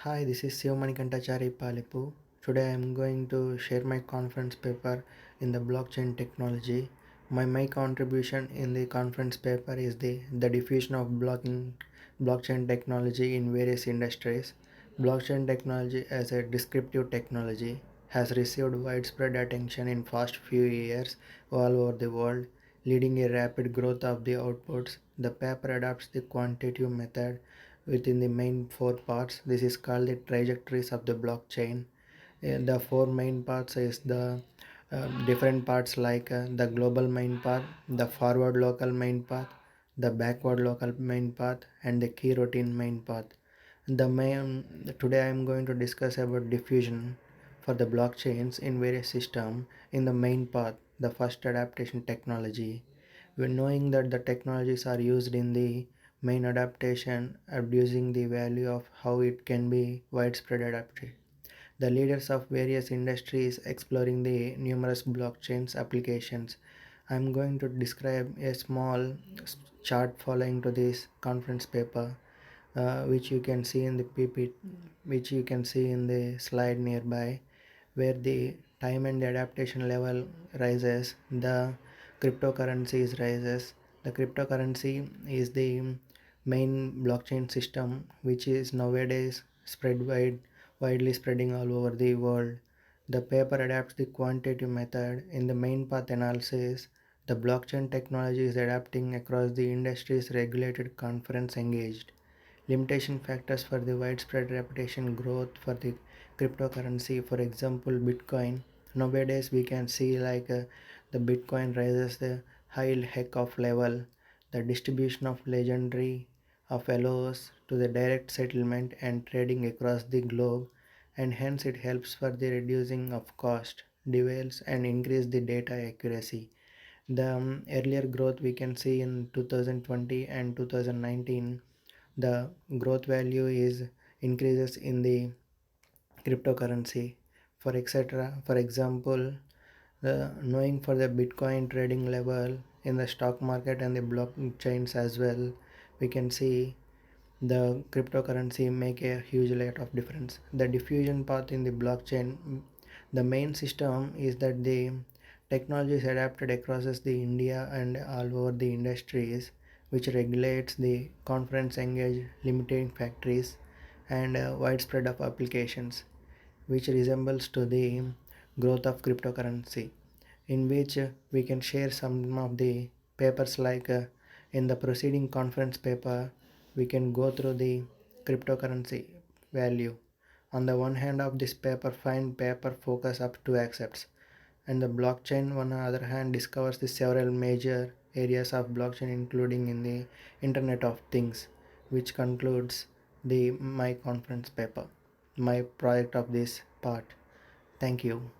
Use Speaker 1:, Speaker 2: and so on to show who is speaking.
Speaker 1: Hi, this is Sivamanikantachari Palipu. Today I am going to share my conference paper in the blockchain technology. My contribution in the conference paper is the diffusion of blockchain technology in various industries. Blockchain technology as a descriptive technology has received widespread attention in past few years all over the world, leading a rapid growth of the outputs. The paper adopts the quantitative method within the main four parts. This is called the trajectories of the blockchain. The four main parts is the different parts like the global main path, the forward local main path, the backward local main path, and the key routine main path. The main Today I am going to discuss about diffusion for the blockchains in various systems in the main path, the first adaptation technology. When knowing that the technologies are used in the main adaptation, abusing the value of how it can be widespread adapted. The leaders of various industries exploring the numerous blockchains applications. I'm going to describe a small chart following to this conference paper, which you can see in the PPT, which you can see in the slide nearby, where the time and the adaptation level rises, the cryptocurrencies rises. The cryptocurrency is the main blockchain system which is nowadays widely spreading all over the world. The paper adapts the quantitative method in the main path analysis. The blockchain technology is adapting across the industries regulated conference engaged. Limitation factors for the widespread reputation growth for the cryptocurrency, for example Bitcoin. Nowadays we can see like the Bitcoin rises the high heck of level. The distribution of legendary of allows to the direct settlement and trading across the globe, and hence it helps for the reducing of cost delays and increase the data accuracy. The earlier growth we can see in 2020 and 2019, the growth value is increases in the cryptocurrency, for etc. For example, the knowing for the Bitcoin trading level in the stock market and the blockchains as well, we can see the cryptocurrency make a huge lot of difference. The diffusion path in the blockchain, the main system is that the technology is adapted across the India and all over the industries, which regulates the conference engaged limiting factories and widespread of applications, which resembles to the growth of cryptocurrency, in which we can share some of the papers like in the preceding conference paper we can go through the cryptocurrency value. On the one hand of this paper find paper focus up to accepts, and the blockchain on the other hand discovers the several major areas of blockchain including in the internet of things, which concludes the my conference paper, my project of this part. Thank you.